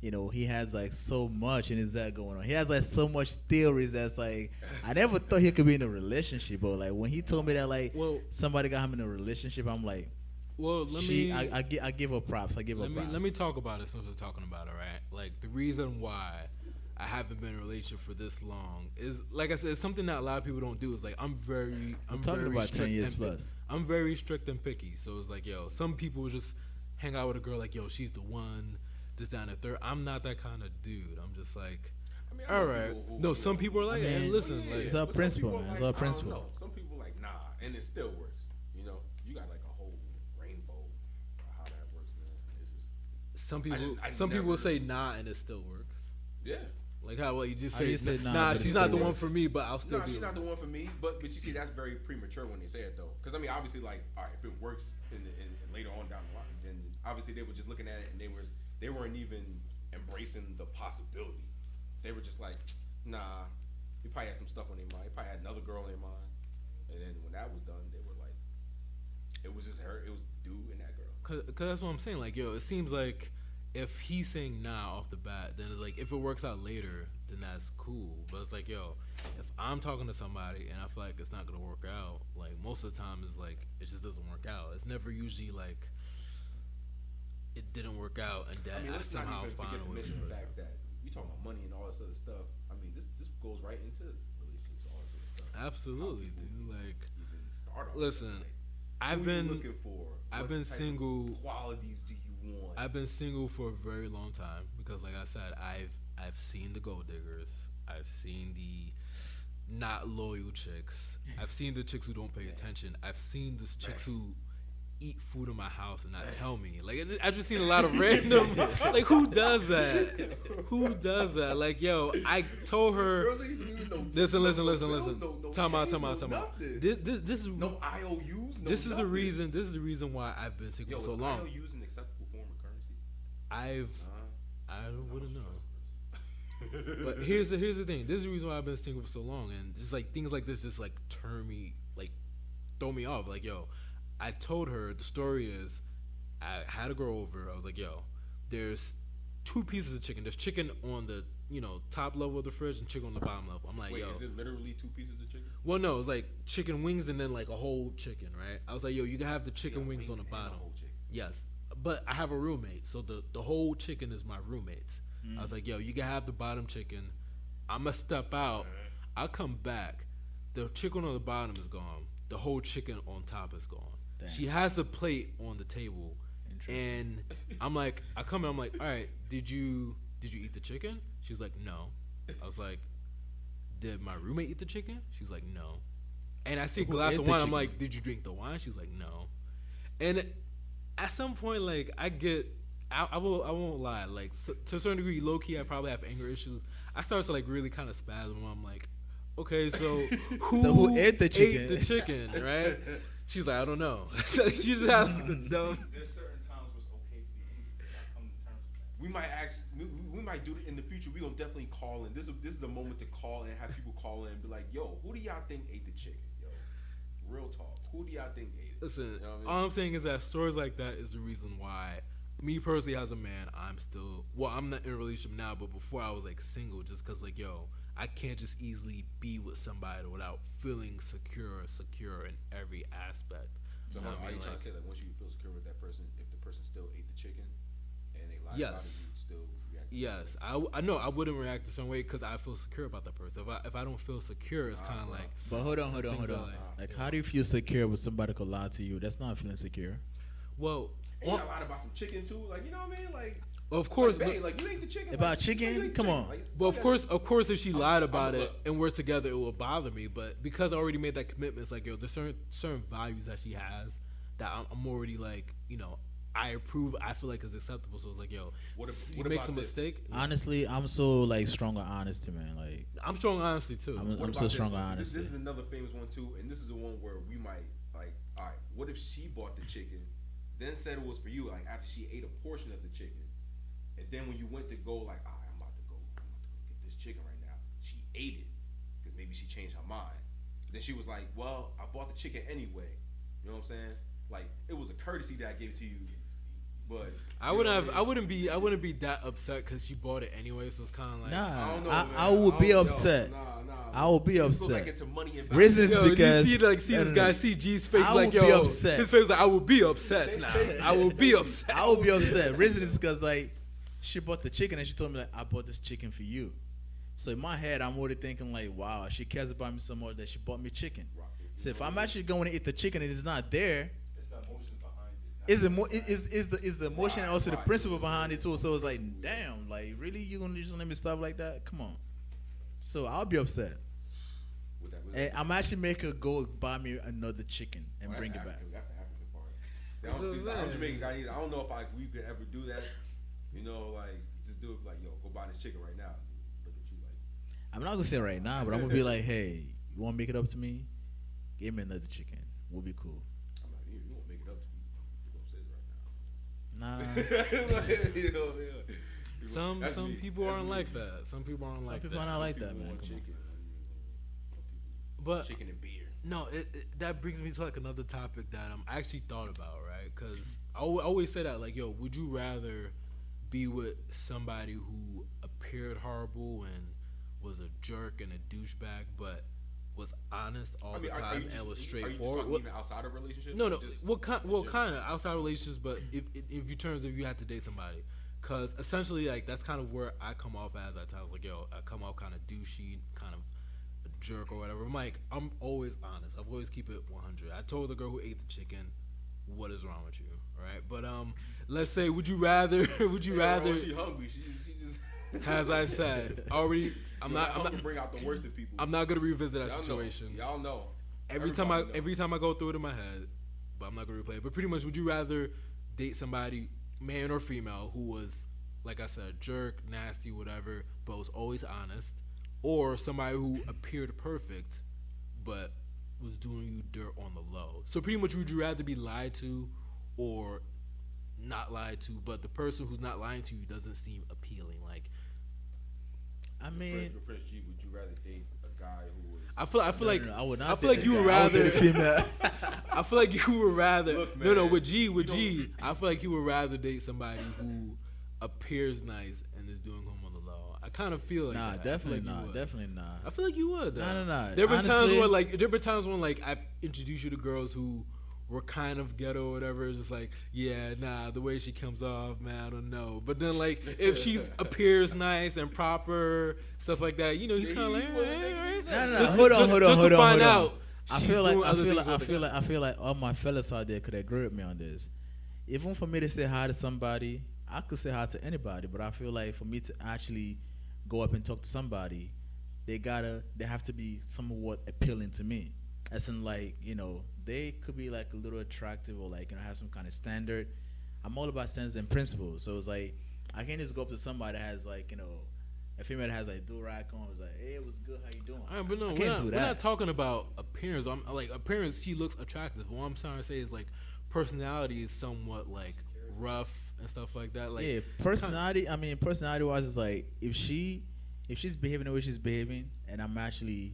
[SPEAKER 3] you know, he has like so much in his head going on. He has like so much theories that's like I never thought he could be in a relationship, but like when he told me that like
[SPEAKER 1] Well-
[SPEAKER 3] somebody got him in a relationship, I'm like,
[SPEAKER 1] Well,
[SPEAKER 3] I give her props. I give her props.
[SPEAKER 1] let me talk about it since we're talking about it, right? Like the reason why I haven't been in a relationship for this long is, like I said, it's something that a lot of people don't do. Is like I'm
[SPEAKER 3] talking
[SPEAKER 1] very
[SPEAKER 3] about 10
[SPEAKER 1] strict
[SPEAKER 3] years
[SPEAKER 1] and
[SPEAKER 3] plus.
[SPEAKER 1] I'm very strict and picky. So it's like, yo, some people just hang out with a girl like, yo, she's the one. This down the third. I'm not that kind of dude. I'm just like,
[SPEAKER 2] I mean, I
[SPEAKER 1] all
[SPEAKER 2] know
[SPEAKER 1] right.
[SPEAKER 2] people who,
[SPEAKER 1] No,
[SPEAKER 2] you
[SPEAKER 1] some
[SPEAKER 2] know,
[SPEAKER 1] people are like,
[SPEAKER 3] I
[SPEAKER 1] and
[SPEAKER 3] mean,
[SPEAKER 1] listen,
[SPEAKER 2] yeah,
[SPEAKER 1] like,
[SPEAKER 3] It's our
[SPEAKER 2] but some
[SPEAKER 3] principle,
[SPEAKER 2] people
[SPEAKER 3] man.
[SPEAKER 2] are
[SPEAKER 3] It's
[SPEAKER 2] like,
[SPEAKER 3] our
[SPEAKER 2] I don't
[SPEAKER 3] principle.
[SPEAKER 2] know. Some people like nah, and it still works. You know, you got like a whole rainbow of how that works, man. It's just
[SPEAKER 1] some people,
[SPEAKER 2] I
[SPEAKER 1] some people
[SPEAKER 2] never-
[SPEAKER 1] say nah, and it still works.
[SPEAKER 2] yeah.
[SPEAKER 1] Like how you just
[SPEAKER 3] How do
[SPEAKER 1] say,
[SPEAKER 3] you say nah,
[SPEAKER 1] nah,
[SPEAKER 3] but it
[SPEAKER 1] she's
[SPEAKER 3] still
[SPEAKER 1] not the one
[SPEAKER 3] works?
[SPEAKER 1] for me, but I'll still
[SPEAKER 2] No,
[SPEAKER 1] do
[SPEAKER 2] she's
[SPEAKER 1] it.
[SPEAKER 2] not the one for me. But you see, that's very premature when they say it though, because I mean, obviously, like, all right, if it works in later on down the line, then obviously they were just looking at it and they weren't even embracing the possibility. They were just like, nah. He probably had some stuff on their mind. He probably had another girl on their mind. And then when that was done, they were like, it was just her. It was dude and that girl.
[SPEAKER 1] Cause that's what I'm saying. Like, yo, it seems like if he's saying nah off the bat, then it's like if it works out later, then that's cool. But it's like, yo, if I'm talking to somebody and I feel like it's not gonna work out, like most of the time it's like it just doesn't work out. It's never usually like it didn't work out and that
[SPEAKER 2] I mean,
[SPEAKER 1] I
[SPEAKER 2] let's not
[SPEAKER 1] somehow
[SPEAKER 2] even
[SPEAKER 1] found
[SPEAKER 2] forget
[SPEAKER 1] a
[SPEAKER 2] to
[SPEAKER 1] way
[SPEAKER 2] mention
[SPEAKER 1] to
[SPEAKER 2] the fact that we talking about money and all this other stuff. I mean, this goes right into relationships, all this other stuff.
[SPEAKER 1] Absolutely,
[SPEAKER 2] How people
[SPEAKER 1] dude. Like,
[SPEAKER 2] even start off.
[SPEAKER 1] listen,
[SPEAKER 2] Like,
[SPEAKER 1] I've
[SPEAKER 2] who you
[SPEAKER 1] been
[SPEAKER 2] looking for.
[SPEAKER 1] I've
[SPEAKER 2] What
[SPEAKER 1] been
[SPEAKER 2] type of
[SPEAKER 1] single.
[SPEAKER 2] Qualities do you want?
[SPEAKER 1] I've been single for a very long time because, like I said, I've seen the gold diggers. I've seen the not loyal chicks. I've seen the chicks who don't pay attention. I've seen the chicks who eat food in my house and not tell me. Like I just seen a lot of random. Like who does that? Who does that? Like yo, I told her.
[SPEAKER 2] Girls ain't even know
[SPEAKER 1] Listen.
[SPEAKER 2] no
[SPEAKER 1] Time out.
[SPEAKER 2] change, no nothing.
[SPEAKER 1] This is
[SPEAKER 2] No IOUs. No
[SPEAKER 1] this is the
[SPEAKER 2] nothing.
[SPEAKER 1] reason. This is the reason why I've been single
[SPEAKER 2] Yo,
[SPEAKER 1] for so
[SPEAKER 2] is
[SPEAKER 1] long.
[SPEAKER 2] IOUs an acceptable form of currency?
[SPEAKER 1] I wouldn't know. But here's the thing. This is the reason why I've been single for so long, and just like things like this just like throw me off. Like yo, I told her the story is I had a girl over. I was like yo, there's two pieces of chicken. There's chicken on the top level of the fridge and chicken on the bottom level. I'm like
[SPEAKER 2] Wait,
[SPEAKER 1] yo.
[SPEAKER 2] is it literally two pieces of chicken?
[SPEAKER 1] Well, no, it's like chicken wings and then like a whole chicken, right? I was like yo, you can have the chicken
[SPEAKER 2] Yeah,
[SPEAKER 1] wings on the
[SPEAKER 2] and a
[SPEAKER 1] bottom.
[SPEAKER 2] whole chicken.
[SPEAKER 1] Yes, but I have a roommate, so the whole chicken is my roommate's. I was like, yo, you can have the bottom chicken. I'ma step out. I'll come back. The chicken on the bottom is gone. The whole chicken on top is gone.
[SPEAKER 3] Damn.
[SPEAKER 1] She has a plate on the table,
[SPEAKER 3] Interesting.
[SPEAKER 1] and I'm like, I come in. I'm like, all right, did you eat the chicken? She's like, no. I was like, did my roommate eat the chicken? She's like, no. And I see a
[SPEAKER 3] Who
[SPEAKER 1] glass
[SPEAKER 3] ate
[SPEAKER 1] of
[SPEAKER 3] the
[SPEAKER 1] wine. I'm
[SPEAKER 3] chicken?
[SPEAKER 1] like, did you drink the wine? She's like, no. And at some point, like I won't lie. Like to a certain degree, low key, I probably have anger issues. I started to like really kind of spasm. I'm like, okay, so who
[SPEAKER 3] ate the chicken?
[SPEAKER 1] Ate the chicken, right? She's like, I don't know. She just had like, the dumb.
[SPEAKER 4] There's certain times where it's okay to be angry. You gotta come to terms with that.
[SPEAKER 2] We might ask. We might do it in the future. We gonna definitely call in. This is a moment to call and have people call in and be like, "Yo, who do y'all think ate the chicken? Yo, real talk. Who do y'all think ate it?"
[SPEAKER 1] Listen,
[SPEAKER 2] You know what I mean?
[SPEAKER 1] all I'm saying is that stories like that is the reason why, me personally as a man, I'm not in a relationship now, but before I was like single, just cause like yo, I can't just easily be with somebody without feeling secure in every aspect.
[SPEAKER 2] So
[SPEAKER 1] You know
[SPEAKER 2] how
[SPEAKER 1] what I
[SPEAKER 2] are you
[SPEAKER 1] mean?
[SPEAKER 2] trying
[SPEAKER 1] Like,
[SPEAKER 2] to say like once you feel secure with that person, if the person still ate the chicken and they lied about it,
[SPEAKER 1] Yes.
[SPEAKER 2] you still react? the same
[SPEAKER 1] yes,
[SPEAKER 2] way?
[SPEAKER 1] I know I wouldn't react a certain way because I feel secure about that person. If I don't feel secure, it's kind of
[SPEAKER 2] bro.
[SPEAKER 1] like
[SPEAKER 3] But hold on.
[SPEAKER 1] things are
[SPEAKER 3] Like, how do you feel secure with somebody could lie to you? That's not feeling secure.
[SPEAKER 1] well.
[SPEAKER 2] And y'all lied about some chicken too, like you know what I mean? Like
[SPEAKER 1] Of course,
[SPEAKER 2] like, babe, like you ate the chicken.
[SPEAKER 3] About
[SPEAKER 2] like, you said
[SPEAKER 3] chicken?
[SPEAKER 2] you ate the
[SPEAKER 3] Come
[SPEAKER 2] chicken.
[SPEAKER 3] on.
[SPEAKER 2] Like,
[SPEAKER 1] but of course, if she lied about it
[SPEAKER 2] look.
[SPEAKER 1] and we're together, it will bother me. But because I already made that commitment, it's like, yo, there's certain values that she has that I'm already like, I approve. I feel like it's acceptable. So it's like, yo,
[SPEAKER 2] What
[SPEAKER 1] you make
[SPEAKER 2] about
[SPEAKER 1] a
[SPEAKER 2] this?
[SPEAKER 1] mistake.
[SPEAKER 3] Honestly, I'm so like strong on honesty, man. Like
[SPEAKER 1] I'm strong honesty too.
[SPEAKER 3] I'm
[SPEAKER 2] What
[SPEAKER 3] so
[SPEAKER 2] about this
[SPEAKER 3] strong
[SPEAKER 2] one?
[SPEAKER 3] on
[SPEAKER 2] This
[SPEAKER 3] honesty.
[SPEAKER 2] is another famous one too, and this is the one where we might like. All right, what if she bought the chicken, then said it was for you, like after she ate a portion of the chicken, and then when you went to go, like, all right, I'm about to go get this chicken right now. She ate it because maybe she changed her mind. Then she was like, well, I bought the chicken anyway. You know what I'm saying? Like it was a courtesy that I gave to you, but
[SPEAKER 1] I wouldn't be that upset because she bought it anyway. So it's kind of like,
[SPEAKER 2] I don't know,
[SPEAKER 3] Nah,
[SPEAKER 2] man.
[SPEAKER 3] I would be
[SPEAKER 2] don't- yo,
[SPEAKER 3] upset.
[SPEAKER 2] Nah.
[SPEAKER 3] I will be
[SPEAKER 2] It goes
[SPEAKER 3] upset.
[SPEAKER 2] back into money and
[SPEAKER 3] Reasons
[SPEAKER 1] yo,
[SPEAKER 3] because
[SPEAKER 1] you see
[SPEAKER 3] no,
[SPEAKER 1] this
[SPEAKER 3] no,
[SPEAKER 1] guy,
[SPEAKER 3] no.
[SPEAKER 1] see G's face,
[SPEAKER 3] I
[SPEAKER 1] like,
[SPEAKER 3] would be
[SPEAKER 1] yo,
[SPEAKER 3] upset.
[SPEAKER 1] his face like, I will be upset now. I will be upset.
[SPEAKER 3] I would be upset. Reason is because like she bought the chicken and she told me like I bought this chicken for you. So in my head I'm already thinking like, wow, she cares about me so much that she bought me chicken. So if I'm actually going to eat the chicken and it's not there,
[SPEAKER 4] It's the emotion behind it.
[SPEAKER 3] is the emotion and also the
[SPEAKER 2] Right.
[SPEAKER 3] principle behind it too. So it's like, damn, like really you gonna just let me stop like that? Come on. So I'll be upset.
[SPEAKER 2] With that,
[SPEAKER 3] And I'm actually make her go buy me another chicken and bring it back.
[SPEAKER 2] That's the African part. See, I'm Jamaican guy. I don't know if we could ever do that. Like just do it. Like, yo, go buy this chicken right now. Look at you, like.
[SPEAKER 3] I'm not gonna say right now, but I'm gonna be like, hey, you wanna make it up to me? Give me another chicken. We'll be cool.
[SPEAKER 2] I'm like, you won't make it up to me. You're
[SPEAKER 3] Nah.
[SPEAKER 2] upset right now. Yeah.
[SPEAKER 1] Some
[SPEAKER 2] That's me.
[SPEAKER 1] people
[SPEAKER 2] That's
[SPEAKER 1] aren't
[SPEAKER 2] me.
[SPEAKER 1] like that. Some people aren't like
[SPEAKER 3] people
[SPEAKER 1] that.
[SPEAKER 3] are not like
[SPEAKER 2] People
[SPEAKER 3] that, man.
[SPEAKER 2] want
[SPEAKER 3] Come on.
[SPEAKER 2] chicken.
[SPEAKER 1] But
[SPEAKER 2] Chicken and beer.
[SPEAKER 1] no, that brings me to like another topic that I actually thought about, right? Because I always say that, like, yo, would you rather be with somebody who appeared horrible and was a jerk and a douchebag, but was honest all the time and was
[SPEAKER 2] Are you
[SPEAKER 1] straightforward?
[SPEAKER 2] just talking
[SPEAKER 1] What-
[SPEAKER 2] even outside of relationships?
[SPEAKER 1] No,
[SPEAKER 2] or
[SPEAKER 1] no.
[SPEAKER 2] just
[SPEAKER 1] What kind?
[SPEAKER 2] in
[SPEAKER 1] Well,
[SPEAKER 2] general?
[SPEAKER 1] kind of outside relationships, but if you terms if you had to date somebody, because essentially like that's kind of where I come off as at times. Like, yo, I come off kind of douchey, kind of a jerk or whatever. I'm like, I'm always honest. I've always keep it 100. I told the girl who ate the chicken, "What is wrong with you?" All right, but let's say, would you rather? Would you
[SPEAKER 2] Yeah,
[SPEAKER 1] rather?
[SPEAKER 2] She hungry. She just.
[SPEAKER 1] As I said, already, I'm not
[SPEAKER 2] bring out the worst in people.
[SPEAKER 1] I'm not gonna revisit that
[SPEAKER 2] Y'all know.
[SPEAKER 1] situation.
[SPEAKER 2] Y'all know.
[SPEAKER 1] Every time I go through it in my head, but I'm not gonna replay it. But pretty much, would you rather date somebody, man or female, who was, like I said, jerk, nasty, whatever, but was always honest, or somebody who appeared perfect, but was doing you dirt on the low? So pretty much, would you rather be lied to, or not lied to, but the person who's not lying to you doesn't seem appealing? Like,
[SPEAKER 3] I mean,
[SPEAKER 2] Prince G, would you rather date a guy who was?
[SPEAKER 1] I feel like
[SPEAKER 3] I would not.
[SPEAKER 1] I feel like
[SPEAKER 3] date
[SPEAKER 1] you
[SPEAKER 3] a
[SPEAKER 1] would
[SPEAKER 3] guy. I would
[SPEAKER 1] rather
[SPEAKER 3] date a female.
[SPEAKER 1] I feel like you would rather
[SPEAKER 2] Look,
[SPEAKER 1] no
[SPEAKER 2] man,
[SPEAKER 1] with G
[SPEAKER 2] you
[SPEAKER 1] I feel like you would rather date somebody who appears nice and is doing home on the low. I kind of feel like
[SPEAKER 3] Nah,
[SPEAKER 1] that. I feel
[SPEAKER 3] definitely
[SPEAKER 1] like you
[SPEAKER 3] not.
[SPEAKER 1] would.
[SPEAKER 3] Definitely not.
[SPEAKER 1] I feel like you would. Though.
[SPEAKER 3] No.
[SPEAKER 1] There have been times
[SPEAKER 3] Honestly-
[SPEAKER 1] when like I've introduced you to girls who were kind of ghetto or whatever. It's just like, yeah, nah, the way she comes off, man, I don't know. But then like if she appears nice and proper, stuff like that, he's kind of like,
[SPEAKER 3] No.
[SPEAKER 1] Just-
[SPEAKER 3] Hold on.
[SPEAKER 1] just to
[SPEAKER 3] hold
[SPEAKER 1] find
[SPEAKER 3] on.
[SPEAKER 1] out
[SPEAKER 3] I
[SPEAKER 1] she's
[SPEAKER 3] feel
[SPEAKER 1] doing
[SPEAKER 3] like
[SPEAKER 1] other things with the guy.
[SPEAKER 3] I feel like all my fellas out there could agree with me on this. Even for me to say hi to somebody, I could say hi to anybody, but I feel like for me to actually go up and talk to somebody, they have to be somewhat appealing to me. As in, like, they could be like a little attractive or like have some kind of standard. I'm all about standards and principles, so it's like I can't just go up to somebody that has like a female that has like do-rag on. It's like, hey, what's good? How you doing?
[SPEAKER 1] All right, but no,
[SPEAKER 3] I
[SPEAKER 1] we're
[SPEAKER 3] can't
[SPEAKER 1] not,
[SPEAKER 3] do
[SPEAKER 1] we're
[SPEAKER 3] that.
[SPEAKER 1] not talking about appearance. I'm like appearance. She looks attractive. What I'm trying to say is like personality is somewhat like rough and stuff like that. Like
[SPEAKER 3] yeah, personality. I mean, personality-wise, is like if she's behaving the way she's behaving, and I'm actually,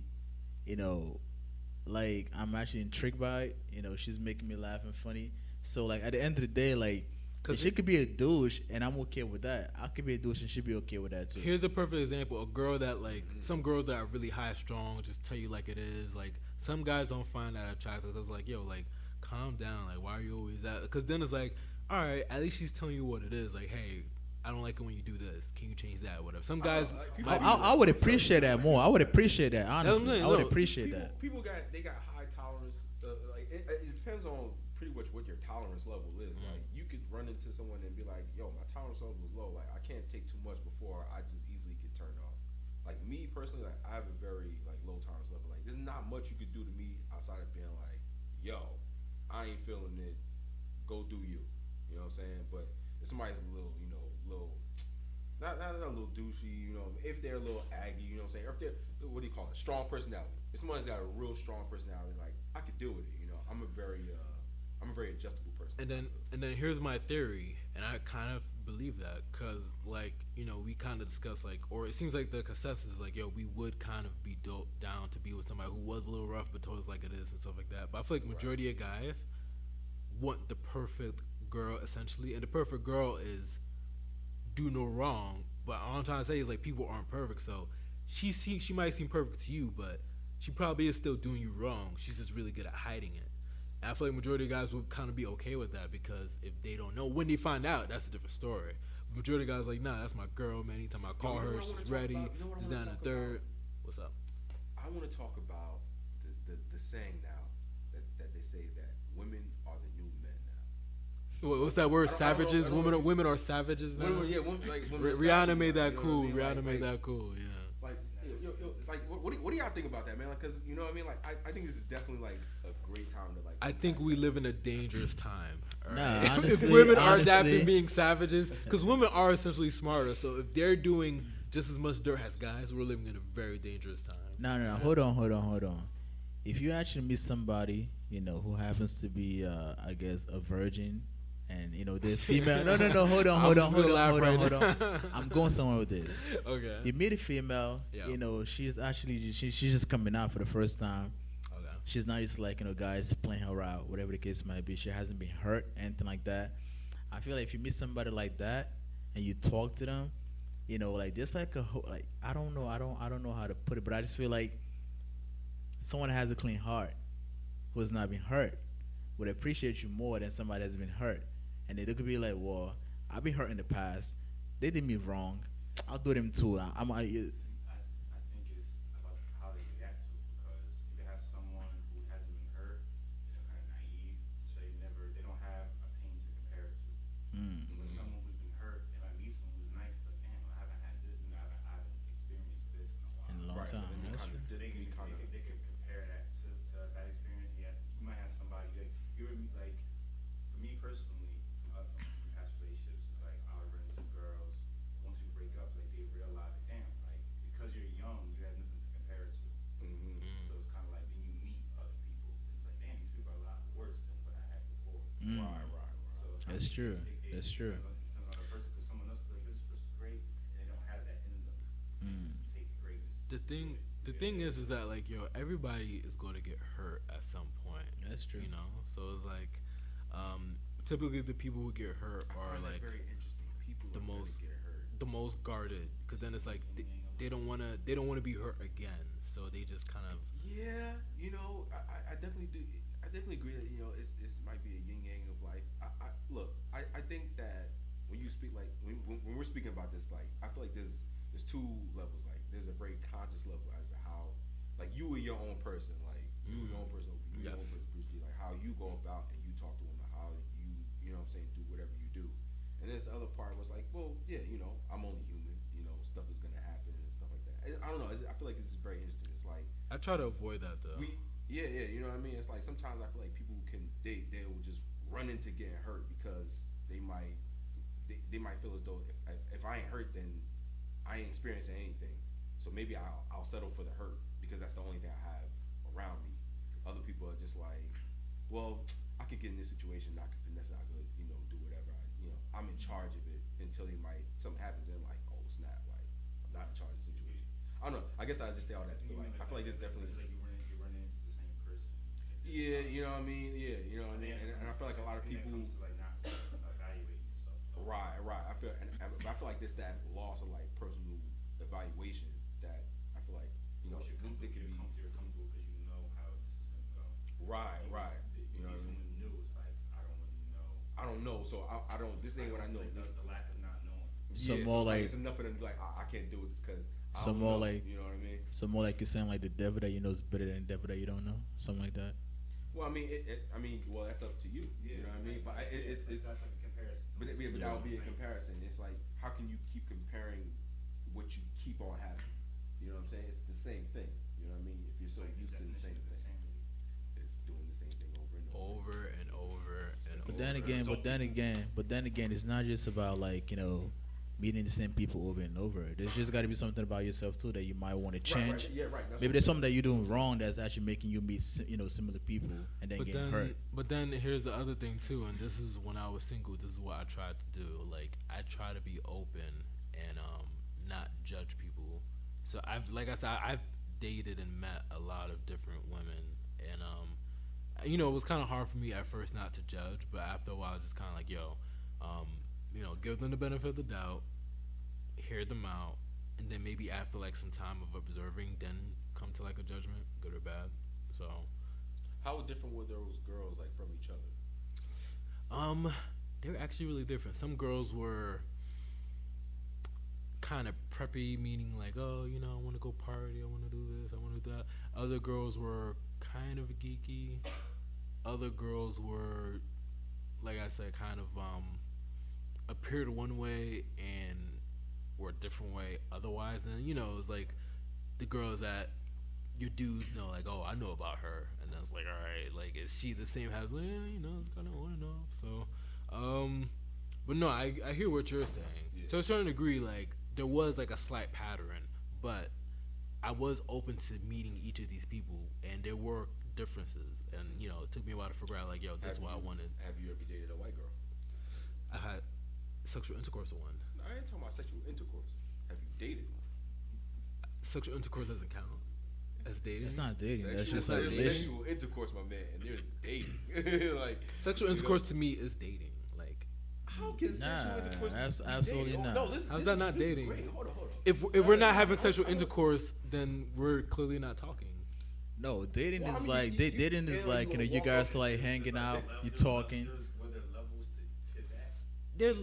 [SPEAKER 3] like I'm actually intrigued by it. She's making me laugh and funny. So like at the end of the day, like. Cause she could be a douche, and I'm okay with that. I could be a douche, and she'd be okay with that too.
[SPEAKER 1] Here's a perfect example: a girl that like some girls that are really high strong, just tell you like it is. Like some guys don't find that attractive. Cause like, yo, like calm down. Like why are you always that? Cause then it's like, all right, at least she's telling you what it is. Like, hey, I don't like it when you do this. Can you change that? Whatever. Some guys,
[SPEAKER 3] I would appreciate that more. I would appreciate that, honestly.
[SPEAKER 1] saying,
[SPEAKER 3] I would
[SPEAKER 1] no,
[SPEAKER 3] appreciate that.
[SPEAKER 2] People got high tolerance. Like it depends on pretty much what your tolerance level is. Like you could run into someone and be like, yo, my tolerance level was low. Like I can't take too much before I just easily get turned off. Like me personally, like I have a very like low tolerance level. Like there's not much you could do to me outside of being like, yo, I ain't feeling it. Go do you. You know what I'm saying? But if somebody's a little, little not a little douchey, if they're a little aggy, you know what I'm saying? Or if they're, what do you call it? Strong personality. If somebody's got a real strong personality, like I could deal with it. I'm a very adjustable person.
[SPEAKER 1] And then here's my theory, and I kind of believe that because like we kind of discussed like, or it seems like the consensus is like, yo, we would kind of be down to be with somebody who was a little rough but told us like it is and stuff like that. But I feel like majority of guys want the perfect girl essentially, and the perfect girl is do no wrong. But all I'm trying to say is like people aren't perfect, so she might seem perfect to you, but she probably is still doing you wrong. She's just really good at hiding it. And I feel like majority of guys would kind of be okay with that because if they don't know, when they find out, that's a different story. But majority of guys like, nah, that's my girl, man. Anytime I call her, she's ready. This, that, and the third. What's up?
[SPEAKER 2] I want to talk about the saying now that they say that women are the new men now.
[SPEAKER 1] What's that word?
[SPEAKER 2] I don't
[SPEAKER 1] Savages.
[SPEAKER 2] know
[SPEAKER 1] Women are savages now.
[SPEAKER 2] Women are
[SPEAKER 1] Rihanna
[SPEAKER 2] savages
[SPEAKER 1] made
[SPEAKER 2] now,
[SPEAKER 1] that
[SPEAKER 2] you know
[SPEAKER 1] cool.
[SPEAKER 2] what I mean?
[SPEAKER 1] Rihanna made
[SPEAKER 2] Like,
[SPEAKER 1] that cool. Yeah.
[SPEAKER 2] Like, like what do y'all think about that, man? Like, cause you know what I mean? Like, I think this is definitely like a great time to like.
[SPEAKER 1] I think we live in a dangerous time. All
[SPEAKER 3] Nah,
[SPEAKER 1] right?
[SPEAKER 3] honestly-
[SPEAKER 1] if women are
[SPEAKER 3] honestly-
[SPEAKER 1] adapting being savages, because women are essentially smarter. So if they're doing just as much dirt as guys, we're living in a very dangerous time.
[SPEAKER 3] No. Hold on. If you actually meet somebody, who happens to be, I guess, a virgin, and they're female. No. Hold
[SPEAKER 1] I'm just gonna laugh
[SPEAKER 3] on.
[SPEAKER 1] right now.
[SPEAKER 3] I'm going somewhere with this.
[SPEAKER 1] Okay.
[SPEAKER 3] You meet a female,
[SPEAKER 1] Yeah.
[SPEAKER 3] she's actually she's just coming out for the first time.
[SPEAKER 1] Okay.
[SPEAKER 3] She's not just like guys playing her out, whatever the case might be. She hasn't been hurt, anything like that. I feel like if you meet somebody like that and you talk to them, like there's like like I don't know how to put it, but I just feel like someone that has a clean heart who has not been hurt would appreciate you more than somebody that's been hurt. And they could be like, well, I've been hurt in the past. They did me wrong. I'll do them too.
[SPEAKER 4] I think it's about how they react to it, because you can have someone who hasn't been hurt, kind of naive, so they don't have a pain to compare it to. But someone who's been hurt, they might meet someone who's nice, like, damn, I haven't had this, I haven't experienced this in a while.
[SPEAKER 3] in a long
[SPEAKER 2] Right,
[SPEAKER 3] time.
[SPEAKER 2] and then
[SPEAKER 3] That's
[SPEAKER 2] kinda
[SPEAKER 3] true.
[SPEAKER 4] They could compare that to that experience. Yeah, you might have somebody like you were like, for me personally, from past relationships, it's like I would run into girls. Once we break up, like they realize, like, damn, like because you're young, you have nothing to compare it to. So it's kind of like then you meet other people. It's like, damn, these people are a lot worse than what I had before.
[SPEAKER 2] Right.
[SPEAKER 4] So it's
[SPEAKER 3] That's true. That's true.
[SPEAKER 4] Depends on the person, because someone else will be like, this person's great, and they don't have that in them. They just take greatness.
[SPEAKER 1] The thing is that like everybody is going to get hurt at some point.
[SPEAKER 3] That's true.
[SPEAKER 1] So it's like typically the people who get hurt are like
[SPEAKER 2] very interesting. People
[SPEAKER 1] the
[SPEAKER 2] are gonna
[SPEAKER 1] most
[SPEAKER 2] get hurt.
[SPEAKER 1] the most guarded, because then it's like they don't want to be hurt again, so they just kind of
[SPEAKER 2] Yeah, I definitely do. I definitely agree that it's might be a yin yang of life. I think that when you speak like when we're speaking about this, like I feel like there's two levels. Like there's a very conscious level as to how like you are your own person, like you are your own person, you your own
[SPEAKER 1] Yes.
[SPEAKER 2] person, Bruce Lee, like how you go about and you talk to women, how you know what I'm saying, do whatever you do. And there's the other part was like, well, yeah, I'm only human, stuff is gonna happen and stuff like that. I don't know. I feel like this is very interesting. It's like
[SPEAKER 1] I try to avoid that though.
[SPEAKER 2] yeah, you know what I mean? It's like sometimes I feel like people they will just run into getting hurt because they might feel as though if I ain't hurt, then I ain't experiencing anything. So maybe I'll settle for the hurt because that's the only thing I have around me. Other people are just like, well, I could get in this situation, I could finesse it, I could do whatever. I'm in charge of it until something happens and like, oh snap, like I'm not in charge of the situation. I don't know. I guess I just say all that to feel like I feel like there's definitely.
[SPEAKER 4] It's like you're running into the same person.
[SPEAKER 2] Yeah, you know what I mean. Yeah, you know what I mean. And I feel like a lot of people.
[SPEAKER 4] When it comes to like not evaluating yourself.
[SPEAKER 2] Right. I feel like this that loss of like personal evaluation that I feel like
[SPEAKER 4] You're comfortable because you know how this is gonna go.
[SPEAKER 2] right. You know what I mean.
[SPEAKER 4] Someone new, it's like I don't really know.
[SPEAKER 2] I don't know, so I don't. This ain't what I know.
[SPEAKER 4] Like the lack of not knowing.
[SPEAKER 3] So
[SPEAKER 2] Yeah,
[SPEAKER 3] more
[SPEAKER 2] it's
[SPEAKER 3] like-
[SPEAKER 2] it's enough for them to be like I can't do this because.
[SPEAKER 3] So more like-
[SPEAKER 2] you know what I mean.
[SPEAKER 3] So more like you're saying like the devil that you know is better than the devil that you don't know, something like that.
[SPEAKER 2] Well, I mean, well, that's up to you. You know what I mean. But it's
[SPEAKER 4] that's like a comparison.
[SPEAKER 2] But,
[SPEAKER 4] some-
[SPEAKER 2] but
[SPEAKER 3] Yeah.
[SPEAKER 2] that would be a comparison. It's like, how can you keep comparing what you keep on having? You know what I'm saying? It's the same thing. You know what I mean? If you're so
[SPEAKER 4] Like,
[SPEAKER 2] used to the same
[SPEAKER 4] definition of
[SPEAKER 2] thing,
[SPEAKER 4] insanity.
[SPEAKER 2] it's doing the same thing over and over.
[SPEAKER 1] Over and over and
[SPEAKER 3] But
[SPEAKER 1] over.
[SPEAKER 3] then again,
[SPEAKER 2] So
[SPEAKER 3] but then again, it's not just about like meeting the same people over and over. There's just got to be something about yourself too that you might want to change.
[SPEAKER 2] Right, yeah, right. That's
[SPEAKER 3] Maybe
[SPEAKER 2] what
[SPEAKER 3] there's
[SPEAKER 2] I'm
[SPEAKER 3] something that you're doing wrong that's actually making you meet similar people and then
[SPEAKER 1] But
[SPEAKER 3] getting
[SPEAKER 1] then,
[SPEAKER 3] hurt.
[SPEAKER 1] but then here's the other thing too, and this is when I was single. This is what I tried to do. Like I try to be open and not judge people. So like I said, I've dated and met a lot of different women, and it was kind of hard for me at first not to judge, but after a while, it's just kind of like, give them the benefit of the doubt, hear them out, and then maybe after like some time of observing, then come to like a judgment, good or bad. So.
[SPEAKER 2] How different were those girls like from each other?
[SPEAKER 1] They were actually really different. Some girls were kind of preppy, meaning like, oh, I want to go party, I want to do this, I want to do that. Other girls were kind of geeky. Other girls were, like I said, kind of appeared one way and were a different way otherwise. And it was like the girls that your dudes know, like, oh, I know about her, and then it's like, all right, like, is she the same as, like, it's kind of on and off. So, but no, I hear what you're saying.
[SPEAKER 2] Yeah.
[SPEAKER 1] To a certain degree, like, there was like a slight pattern, but I was open to meeting each of these people, and there were differences, and it took me a while to figure out, like, yo, this is what I wanted.
[SPEAKER 2] Have you ever dated a white girl?
[SPEAKER 1] I had sexual intercourse with one.
[SPEAKER 2] No, I ain't talking about sexual intercourse. Have you dated one?
[SPEAKER 1] Sexual intercourse doesn't count as dating.
[SPEAKER 3] That's not dating. That's
[SPEAKER 2] Sexual-
[SPEAKER 3] just like
[SPEAKER 2] there's
[SPEAKER 3] relation.
[SPEAKER 2] sexual intercourse, my man, and there's dating. Like
[SPEAKER 1] Sexual intercourse to me is dating. Like,
[SPEAKER 2] how can sexual
[SPEAKER 3] Nah,
[SPEAKER 2] intercourse be
[SPEAKER 3] absolutely
[SPEAKER 2] dating?
[SPEAKER 3] not.
[SPEAKER 2] No, this,
[SPEAKER 1] How's
[SPEAKER 2] this
[SPEAKER 1] that
[SPEAKER 2] is-
[SPEAKER 1] not
[SPEAKER 2] this is
[SPEAKER 1] dating?
[SPEAKER 2] great. Hold on.
[SPEAKER 1] if we're not having sexual intercourse, then we're clearly not talking.
[SPEAKER 3] No, dating
[SPEAKER 2] Well, I
[SPEAKER 3] is
[SPEAKER 2] mean,
[SPEAKER 3] like dating is like you guys are like hanging out, you talking.
[SPEAKER 4] Were there levels to that?
[SPEAKER 1] There's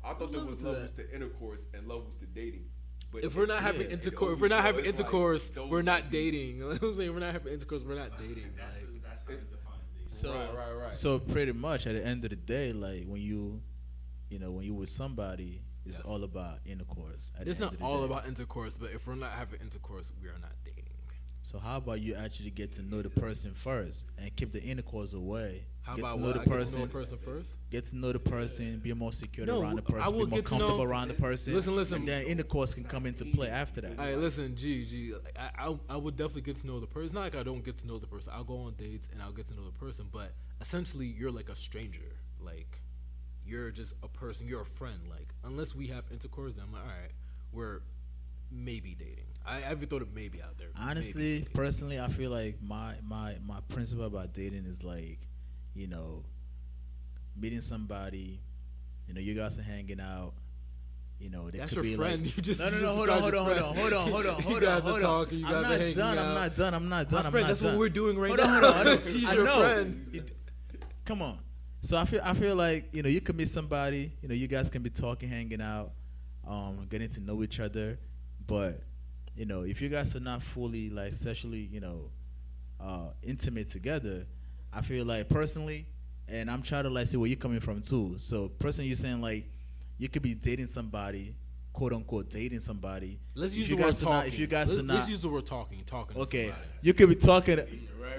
[SPEAKER 2] I thought there was
[SPEAKER 1] Levels to
[SPEAKER 2] levels to intercourse and levels to dating. But
[SPEAKER 1] if we're not having
[SPEAKER 3] Yeah.
[SPEAKER 1] intercourse, if we're not having
[SPEAKER 2] It's like
[SPEAKER 1] intercourse,
[SPEAKER 2] those
[SPEAKER 1] we're not
[SPEAKER 2] would
[SPEAKER 1] dating. You know what I'm saying? We're not having intercourse, we're not dating.
[SPEAKER 4] That's
[SPEAKER 1] Like,
[SPEAKER 4] how it defines dating.
[SPEAKER 3] So
[SPEAKER 2] right.
[SPEAKER 3] So pretty much at the end of the day, like when you with somebody, it's
[SPEAKER 1] Yes.
[SPEAKER 3] all about intercourse. At
[SPEAKER 1] it's
[SPEAKER 3] the
[SPEAKER 1] not
[SPEAKER 3] end of the
[SPEAKER 1] all
[SPEAKER 3] day.
[SPEAKER 1] about intercourse, but if we're not having intercourse, we are not dating.
[SPEAKER 3] So how about you actually get to know the person first and keep the intercourse away?
[SPEAKER 1] How
[SPEAKER 3] get
[SPEAKER 1] about
[SPEAKER 3] to know
[SPEAKER 1] what?
[SPEAKER 3] the
[SPEAKER 1] I get to
[SPEAKER 3] person,
[SPEAKER 1] know a person first.
[SPEAKER 3] get to know the person, be more secure
[SPEAKER 1] No,
[SPEAKER 3] around the
[SPEAKER 1] I
[SPEAKER 3] person,
[SPEAKER 1] will
[SPEAKER 3] be more
[SPEAKER 1] get to know-
[SPEAKER 3] comfortable around the person.
[SPEAKER 1] Listen.
[SPEAKER 3] And then intercourse can come into play after that.
[SPEAKER 1] All right, listen, G. I would definitely get to know the person. It's not like I don't get to know the person. I'll go on dates and I'll get to know the person, but essentially, you're like a stranger. Like, you're just a person. You're a friend. Like, unless we have intercourse, then I'm like, all right, we're maybe dating. I ever thought of maybe out there.
[SPEAKER 3] Honestly,
[SPEAKER 1] Maybe.
[SPEAKER 3] personally, I feel like my principle about dating is like, meeting somebody, you guys are hanging out, they
[SPEAKER 1] That's
[SPEAKER 3] could
[SPEAKER 1] your
[SPEAKER 3] be
[SPEAKER 1] friend.
[SPEAKER 3] like,
[SPEAKER 1] You just
[SPEAKER 3] no,
[SPEAKER 1] you just
[SPEAKER 3] hold on,
[SPEAKER 1] described your
[SPEAKER 3] hold on.
[SPEAKER 1] You guys are talking. You guys
[SPEAKER 3] I'm
[SPEAKER 1] are
[SPEAKER 3] not
[SPEAKER 1] hanging
[SPEAKER 3] done.
[SPEAKER 1] out.
[SPEAKER 3] I'm not done.
[SPEAKER 1] My
[SPEAKER 3] I'm
[SPEAKER 1] friend,
[SPEAKER 3] not
[SPEAKER 1] that's
[SPEAKER 3] done.
[SPEAKER 1] what we're doing right
[SPEAKER 3] Hold
[SPEAKER 1] now.
[SPEAKER 3] on, hold on.
[SPEAKER 1] She's
[SPEAKER 3] I
[SPEAKER 1] your
[SPEAKER 3] know.
[SPEAKER 1] friend.
[SPEAKER 3] Come on. So I feel like you could meet somebody. You guys can be talking, hanging out, getting to know each other. But if you guys are not fully like sexually, intimate together, I feel like personally, and I'm trying to like see where you're coming from too. So personally, you're saying like you could be dating somebody, quote unquote, dating somebody.
[SPEAKER 1] Let's
[SPEAKER 3] If
[SPEAKER 1] use
[SPEAKER 3] you
[SPEAKER 1] the word
[SPEAKER 3] guys are not-
[SPEAKER 1] talking.
[SPEAKER 3] if you guys are
[SPEAKER 1] let's
[SPEAKER 3] not-
[SPEAKER 1] use the word talking. Talking. to
[SPEAKER 3] Okay,
[SPEAKER 1] somebody.
[SPEAKER 3] you could be talking.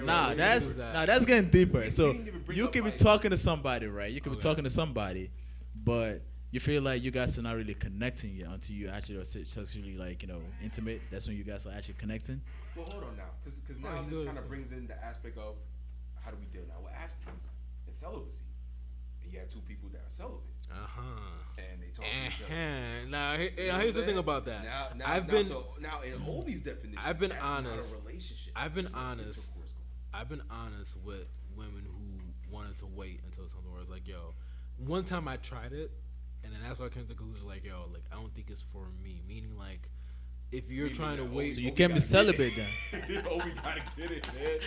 [SPEAKER 3] Nah,
[SPEAKER 1] right,
[SPEAKER 3] that's
[SPEAKER 1] we can do that.
[SPEAKER 3] that's getting deeper. So
[SPEAKER 2] didn't even bring
[SPEAKER 3] you
[SPEAKER 2] up,
[SPEAKER 3] could be
[SPEAKER 2] like-
[SPEAKER 3] talking to somebody, right? You could be
[SPEAKER 1] Okay.
[SPEAKER 3] talking to somebody, but you feel like you guys are not really connecting yet until you actually are sexually like intimate. That's when you guys are actually connecting.
[SPEAKER 2] Well, hold on now, because
[SPEAKER 1] No,
[SPEAKER 2] now
[SPEAKER 1] he's
[SPEAKER 2] this
[SPEAKER 1] always
[SPEAKER 2] kind of
[SPEAKER 1] fine.
[SPEAKER 2] brings in the aspect of how do we deal now with abstinence and celibacy. And you have two people that are celibate, and they talk to each other.
[SPEAKER 1] Now,
[SPEAKER 2] You know
[SPEAKER 1] here's
[SPEAKER 2] what
[SPEAKER 1] the
[SPEAKER 2] I'm
[SPEAKER 1] thing
[SPEAKER 2] saying?
[SPEAKER 1] about that.
[SPEAKER 2] Now,
[SPEAKER 1] I've
[SPEAKER 2] now,
[SPEAKER 1] been
[SPEAKER 2] so, now in Obi's definition,
[SPEAKER 1] I've been
[SPEAKER 2] that's
[SPEAKER 1] honest.
[SPEAKER 2] Not a relationship.
[SPEAKER 1] I've been
[SPEAKER 2] There's no
[SPEAKER 1] honest.
[SPEAKER 2] intercourse going on.
[SPEAKER 1] I've been honest with women who wanted to wait until something was like, yo, one time I tried it, and then that's why I came to the conclusion like, yo, like I don't think it's for me. Meaning like, if you're trying to wait,
[SPEAKER 3] So you
[SPEAKER 2] Obi
[SPEAKER 3] can't be
[SPEAKER 2] gotta
[SPEAKER 3] celibate
[SPEAKER 2] get
[SPEAKER 3] then.
[SPEAKER 2] it. Oh, we gotta get it, man.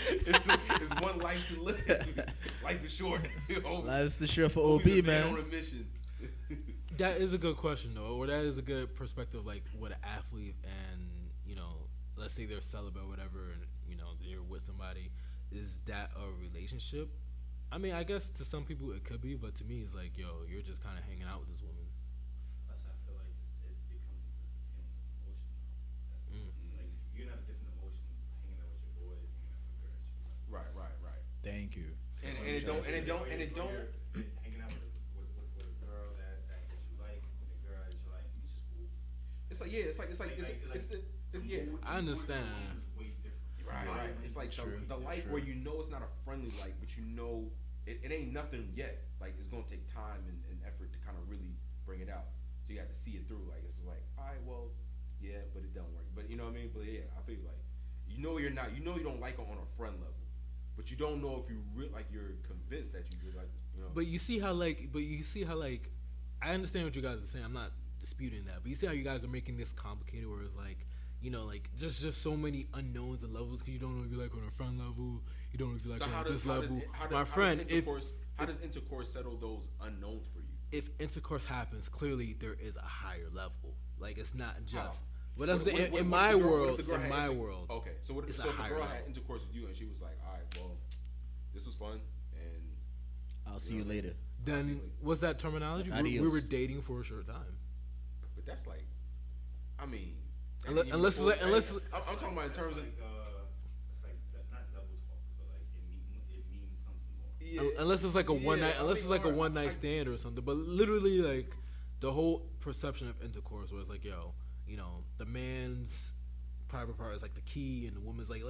[SPEAKER 2] It's one life to live. Life is short.
[SPEAKER 3] Life's the sure for
[SPEAKER 2] Obi's a
[SPEAKER 3] OB, man.
[SPEAKER 2] on a mission.
[SPEAKER 1] that is a good question though, or that is a good perspective. Like what an athlete and let's say they're celibate or whatever, and they're with somebody. Is that a relationship? I mean, I guess to some people it could be, but to me, it's like, yo, you're just kind of hanging out with this woman.
[SPEAKER 4] That's how I feel like it comes into feelings of emotion. That's it's like you're gonna have different emotions hanging out with your boys, hanging out with girls.
[SPEAKER 2] Right, right, right.
[SPEAKER 3] Thank you.
[SPEAKER 2] And
[SPEAKER 3] That's what I'm
[SPEAKER 2] it don't
[SPEAKER 3] trying to
[SPEAKER 2] and it
[SPEAKER 3] say.
[SPEAKER 2] don't and it don't.
[SPEAKER 4] You're hanging out with a girl that you like, and a girl that you like. It's just cool.
[SPEAKER 2] It's like yeah, it's yeah.
[SPEAKER 1] I understand.
[SPEAKER 4] Way different.
[SPEAKER 2] Right, right. It's like
[SPEAKER 3] True,
[SPEAKER 2] the like
[SPEAKER 3] true.
[SPEAKER 2] where you know it's not a friendly like, but you know it ain't nothing yet. Like it's gonna take time and effort to kind of really bring it out. So you have to see it through. Like it's just like, all right, well, yeah, but it don't work. But you know what I mean? But yeah, I feel like you know you're not. You know you don't like her on a friend level, but you don't know if you like you're convinced that you do like you know.
[SPEAKER 1] But you see how like, I understand what you guys are saying. I'm not disputing that, but you see how you guys are making this complicated, where it's like, you know, like just so many unknowns and levels because you don't know if you like her on a friend level, you don't know if you like
[SPEAKER 2] So
[SPEAKER 1] her
[SPEAKER 2] how
[SPEAKER 1] on
[SPEAKER 2] does
[SPEAKER 1] this
[SPEAKER 2] how
[SPEAKER 1] level.
[SPEAKER 2] does, how does,
[SPEAKER 1] My
[SPEAKER 2] how
[SPEAKER 1] friend,
[SPEAKER 2] does intercourse settle those unknowns for you?
[SPEAKER 1] if intercourse happens, clearly there is a higher level. Like it's not just.
[SPEAKER 2] How?
[SPEAKER 1] But I'm
[SPEAKER 2] What-
[SPEAKER 1] saying,
[SPEAKER 2] what- what
[SPEAKER 1] in
[SPEAKER 2] if
[SPEAKER 1] my
[SPEAKER 2] the girl- what if
[SPEAKER 1] world,
[SPEAKER 2] the girl
[SPEAKER 1] in
[SPEAKER 2] had
[SPEAKER 1] my
[SPEAKER 2] inter-
[SPEAKER 1] world,
[SPEAKER 2] Okay, so
[SPEAKER 1] it's
[SPEAKER 2] so
[SPEAKER 1] a
[SPEAKER 2] if the
[SPEAKER 1] higher
[SPEAKER 2] girl
[SPEAKER 1] level.
[SPEAKER 2] had intercourse with you and she was like, all right, well, this was fun, and
[SPEAKER 3] I'll see you later.
[SPEAKER 1] then what's that terminology? We were
[SPEAKER 3] Adios.
[SPEAKER 1] dating for a short time.
[SPEAKER 2] but that's like, I mean,
[SPEAKER 1] Unless
[SPEAKER 2] I'm talking about in terms of
[SPEAKER 4] it's like not double talk, but like it means something more.
[SPEAKER 2] yeah,
[SPEAKER 1] Unless it's like a one night,
[SPEAKER 2] I
[SPEAKER 1] unless
[SPEAKER 2] mean,
[SPEAKER 1] it's like a
[SPEAKER 2] alright,
[SPEAKER 1] one night stand or something. But literally, like the whole perception of intercourse was like, yo, you know, the man's private part is like the key, and the woman's like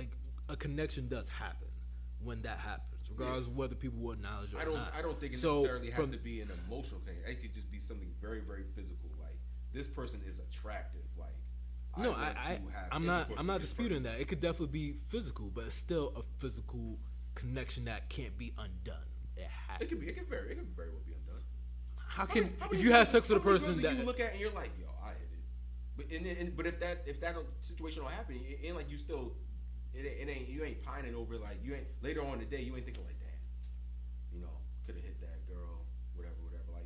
[SPEAKER 1] a connection does happen when that happens, regardless of whether people will acknowledge it or not.
[SPEAKER 2] I don't think it
[SPEAKER 1] So,
[SPEAKER 2] necessarily has
[SPEAKER 1] from-
[SPEAKER 2] to be an emotional thing. It could just be something very, very physical. Like this person is attractive. Like
[SPEAKER 1] No,
[SPEAKER 2] want to have
[SPEAKER 1] I'm not
[SPEAKER 2] intercourse with this
[SPEAKER 1] disputing
[SPEAKER 2] person.
[SPEAKER 1] that. It could definitely be physical, but it's still a physical connection that can't be undone. It has.
[SPEAKER 2] It could very well be undone.
[SPEAKER 1] How can
[SPEAKER 2] How
[SPEAKER 1] if
[SPEAKER 2] many
[SPEAKER 1] you have
[SPEAKER 2] girls-
[SPEAKER 1] sex with a
[SPEAKER 2] how many
[SPEAKER 1] person
[SPEAKER 2] girls do
[SPEAKER 1] that
[SPEAKER 2] you look at and you're like, yo, I hit it. But if that situation don't happen, it ain't like you still it ain't you ain't pining over like you ain't later on in the day you ain't thinking like damn, you know, could have hit that girl, whatever. Like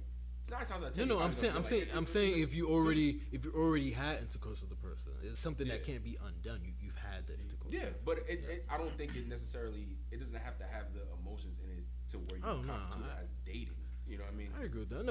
[SPEAKER 2] 9 times out of 10.
[SPEAKER 1] no,
[SPEAKER 2] you're
[SPEAKER 1] I'm
[SPEAKER 2] probably
[SPEAKER 1] saying,
[SPEAKER 2] gonna
[SPEAKER 1] I'm
[SPEAKER 2] feel
[SPEAKER 1] saying,
[SPEAKER 2] like
[SPEAKER 1] I'm
[SPEAKER 2] it's-
[SPEAKER 1] saying,
[SPEAKER 2] it's-
[SPEAKER 1] if you already had intercourse with the person, it's something that
[SPEAKER 2] Yeah.
[SPEAKER 1] can't be undone. You've had the intercourse.
[SPEAKER 2] Yeah, but I don't think it necessarily. It doesn't have to have the emotions in it to where you
[SPEAKER 1] Oh, no,
[SPEAKER 2] constitute it as dating. You know what I mean?
[SPEAKER 1] I agree with that. No,